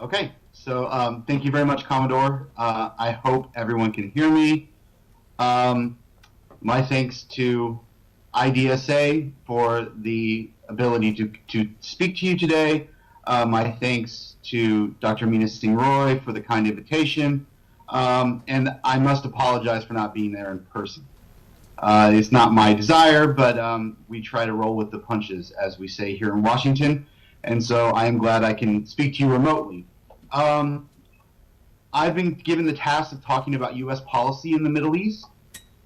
Okay, so thank you very much, Commodore. I hope everyone can hear me. My thanks to IDSA for the ability to speak to you today. My thanks to Dr. Meena Singh Roy for the kind invitation. And I must apologize for not being there in person. It's not my desire, but we try to roll with the punches, as we say here in Washington. And so I am glad I can speak to you remotely. I've been given the task of talking about U.S. policy in the Middle East.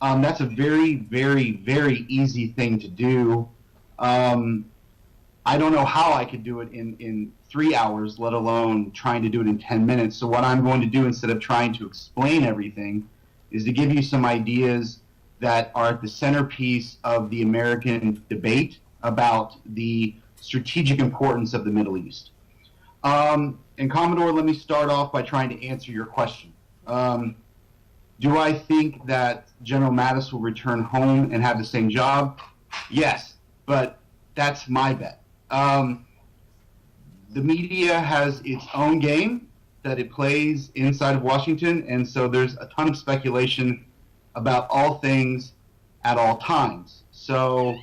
That's a very, very, very easy thing to do. I don't know how I could do it in 3 hours, let alone trying to do it in 10 minutes. So what I'm going to do, instead of trying to explain everything, is to give you some ideas that are at the centerpiece of the American debate about the strategic importance of the Middle East. And Commodore, let me start off by trying to answer your question. Do I think that General Mattis will return home and have the same job? Yes, but that's my bet. The media has its own game that it plays inside of Washington, and so there's a ton of speculation about all things at all times. So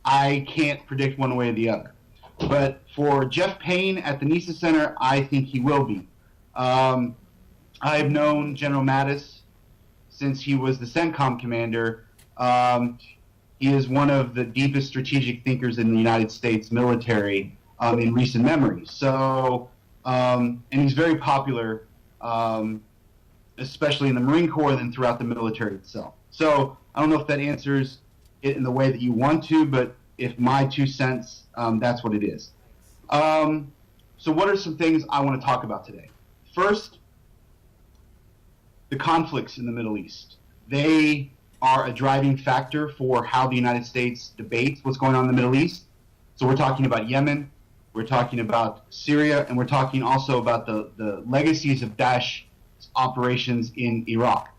I can't predict one way or the other. But for Jeff Payne at the NESA Center, I think he will be. I've known General Mattis since he was the CENTCOM commander. He is one of the deepest strategic thinkers in the United States military in recent memory. So, and he's very popular, especially in the Marine Corps and throughout the military itself. So I don't know if that answers it in the way that you want to, but if my 2 cents, that's what it is. So what are some things I want to talk about today? First, the conflicts in the Middle East. They are a driving factor for how the United States debates what's going on in the Middle East. So we're talking about Yemen, we're talking about Syria, and we're talking also about the legacies of Daesh operations in Iraq.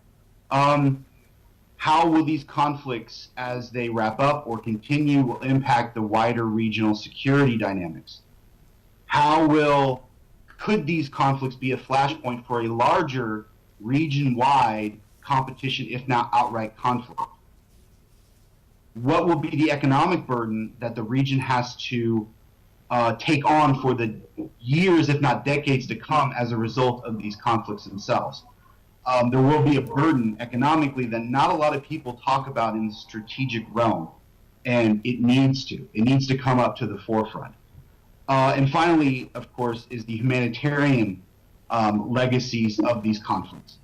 How will these conflicts, as they wrap up or continue, will impact the wider regional security dynamics? Could these conflicts be a flashpoint for a larger region-wide competition, if not outright conflict? What will be the economic burden that the region has to take on for the years, if not decades, to come as a result of these conflicts themselves? There will be a burden economically that not a lot of people talk about in the strategic realm, and it needs to. It needs to come up to the forefront. And finally, of course, is the humanitarian legacies of these conflicts.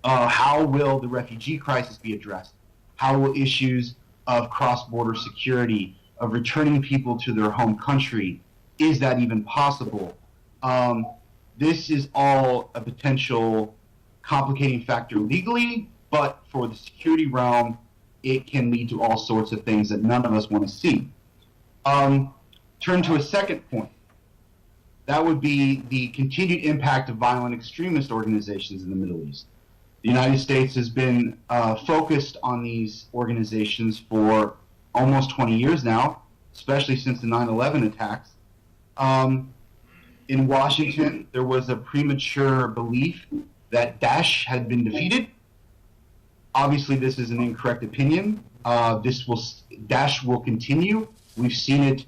How will the refugee crisis be addressed? How will issues of cross-border security, of returning people to their home country, is that even possible? This is all a potential complicating factor legally, but for the security realm, it can lead to all sorts of things that none of us want to see. Turn to a second point. That would be the continued impact of violent extremist organizations in the Middle East. The United States has been focused on these organizations for almost 20 years now, especially since the 9/11 attacks. In Washington, there was a premature belief that Daesh had been defeated. Obviously, this is an incorrect opinion. Daesh will continue. We've seen it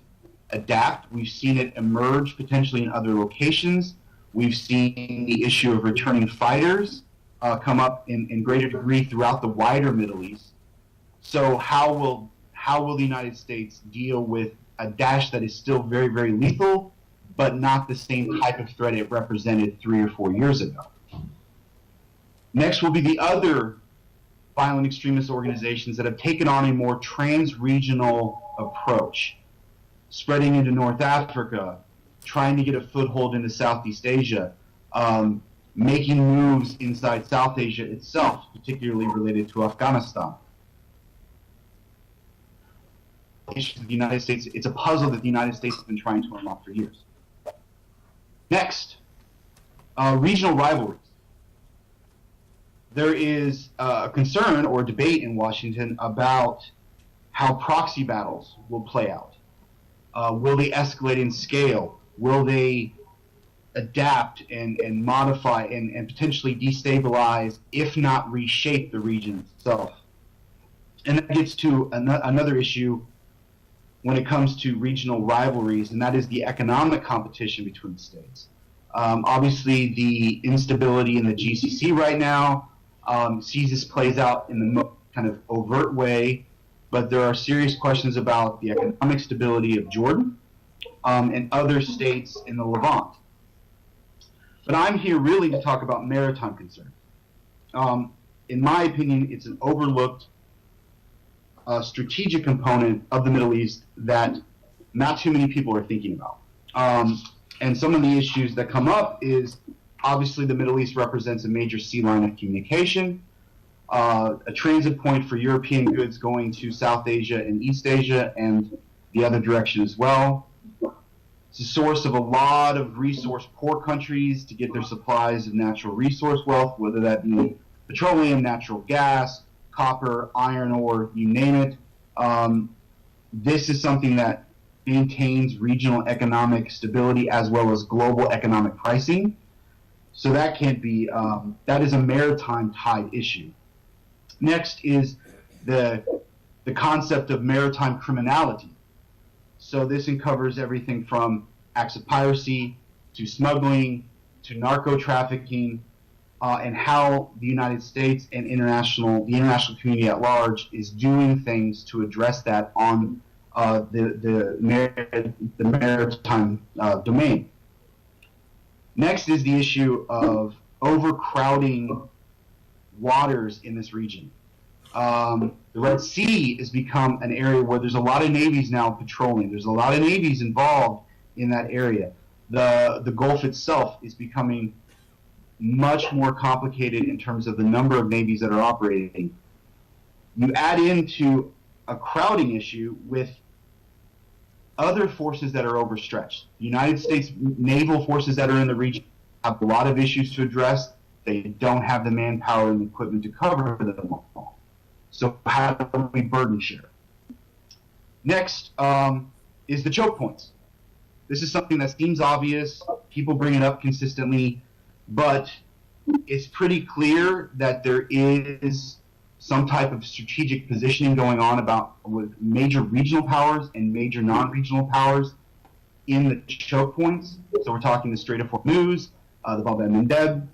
adapt. We've seen it emerge potentially in other locations. We've seen the issue of returning fighters come up in greater degree throughout the wider Middle East. So how will the United States deal with a Daesh that is still very, very lethal, but not the same type of threat it represented 3 or 4 years ago? Next will be the other violent extremist organizations that have taken on a more trans-regional approach, spreading into North Africa, trying to get a foothold into Southeast Asia, making moves inside South Asia itself, particularly related to Afghanistan. The United States, it's a puzzle that the United States has been trying to unlock for years. Next, regional rivalries. There is a concern or debate in Washington about how proxy battles will play out. Will they escalate in scale? Will they adapt and modify and potentially destabilize, if not reshape, the region itself. And that gets to another issue when it comes to regional rivalries, and that is the economic competition between the states. Obviously, the instability in the GCC right now sees this plays out in the most kind of overt way, but there are serious questions about the economic stability of Jordan and other states in the Levant. But I'm here really to talk about maritime concerns. In my opinion, it's an overlooked strategic component of the Middle East that not too many people are thinking about. And some of the issues that come up is, obviously, the Middle East represents a major sea line of communication, a transit point for European goods going to South Asia and East Asia and the other direction as well. It's a source of a lot of resource-poor countries to get their supplies of natural resource wealth, whether that be petroleum, natural gas, copper, iron ore, you name it. This is something that maintains regional economic stability as well as global economic pricing. So that can't be, that is a maritime tide issue. Next is the concept of maritime criminality. So this uncovers everything from acts of piracy to smuggling to narco trafficking, and how the United States and the international community at large is doing things to address that on the maritime domain. Next is the issue of overcrowding waters in this region. The Red Sea has become an area where there's a lot of navies now patrolling. There's a lot of navies involved in that area. The Gulf itself is becoming much more complicated in terms of the number of navies that are operating. You add into a crowding issue with other forces that are overstretched. The United States naval forces that are in the region have a lot of issues to address. They don't have the manpower and the equipment to cover them all. So how do we burden share? Next is the choke points. This is something that seems obvious. People bring it up consistently, but it's pretty clear that there is some type of strategic positioning going on with major regional powers and major non-regional powers in the choke points. So we're talking the Strait of Hormuz, the Bab el-Mandeb.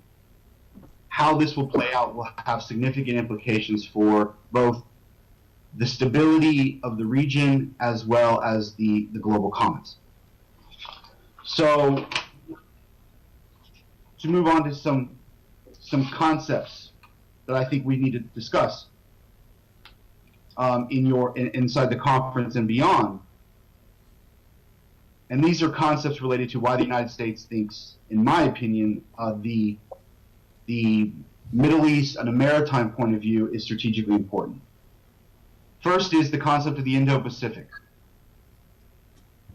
How this will play out will have significant implications for both the stability of the region as well as the global commons. So to move on to some concepts that I think we need to discuss inside the conference and beyond. And these are concepts related to why the United States thinks, in my opinion, the Middle East, on a maritime point of view, is strategically important. First is the concept of the Indo-Pacific.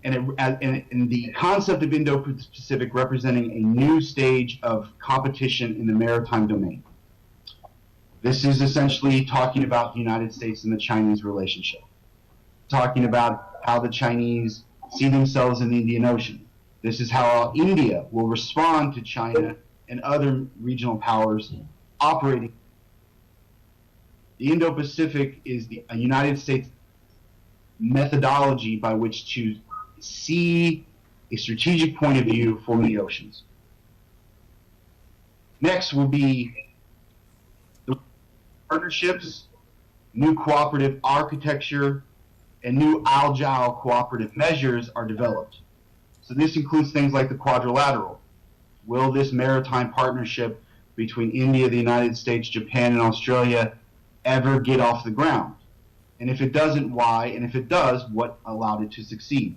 And the concept of Indo-Pacific representing a new stage of competition in the maritime domain. This is essentially talking about the United States and the Chinese relationship, talking about how the Chinese see themselves in the Indian Ocean. This is how India will respond to China and other regional powers operating. The Indo-Pacific is a United States methodology by which to see a strategic point of view for the oceans. Next will be the partnerships, new cooperative architecture, and new agile cooperative measures are developed. So this includes things like the quadrilateral. Will this maritime partnership between India, the United States, Japan, and Australia ever get off the ground? And if it doesn't, why? And if it does, what allowed it to succeed?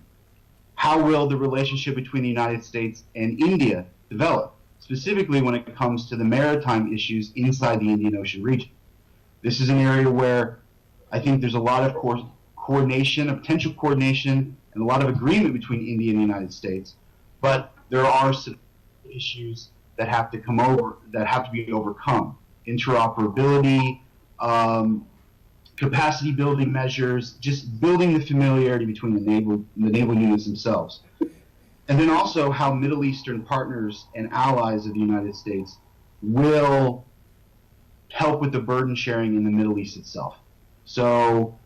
How will the relationship between the United States and India develop, specifically when it comes to the maritime issues inside the Indian Ocean region? This is an area where I think there's a lot of coordination, a potential coordination, and a lot of agreement between India and the United States, but there are some issues that have to be overcome. Interoperability, capacity building measures, just building the familiarity between the naval units themselves. And then also how Middle Eastern partners and allies of the United States will help with the burden sharing in the Middle East itself. So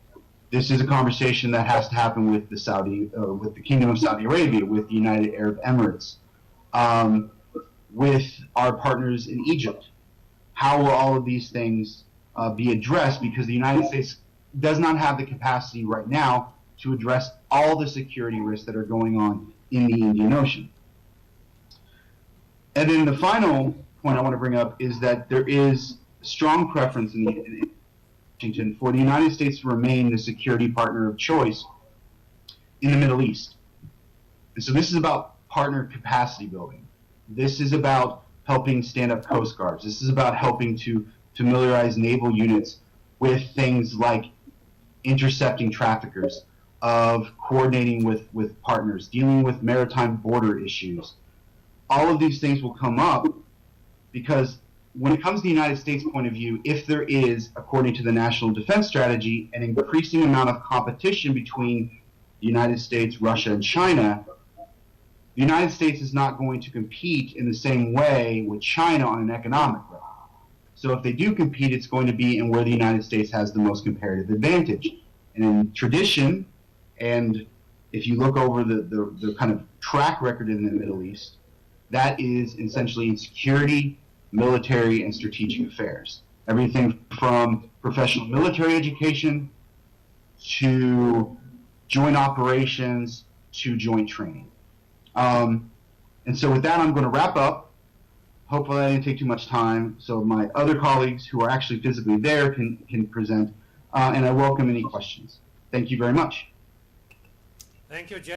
this is a conversation that has to happen with with the Kingdom of Saudi Arabia, with the United Arab Emirates, with our partners in Egypt. How will all of these things be addressed? Because the United States does not have the capacity right now to address all the security risks that are going on in the Indian Ocean. And then the final point I want to bring up is that there is strong preference in Washington for the United States to remain the security partner of choice in the Middle East. And so this is about partner capacity building. This is about helping stand up coast guards. This is about helping to familiarize naval units with things like intercepting traffickers, of coordinating with partners, dealing with maritime border issues. All of these things will come up because when it comes to the United States point of view, if there is, according to the National Defense Strategy, an increasing amount of competition between the United States, Russia, and China, the United States is not going to compete in the same way with China on an economic level. So if they do compete, it's going to be in where the United States has the most comparative advantage. And in tradition, and if you look over the kind of track record in the Middle East, that is essentially in security, military, and strategic affairs. Everything from professional military education to joint operations to joint training. And so with that, I'm going to wrap up. Hopefully I didn't take too much time so my other colleagues who are actually physically there can present, and I welcome any questions. Thank you very much. Thank you, Jeff.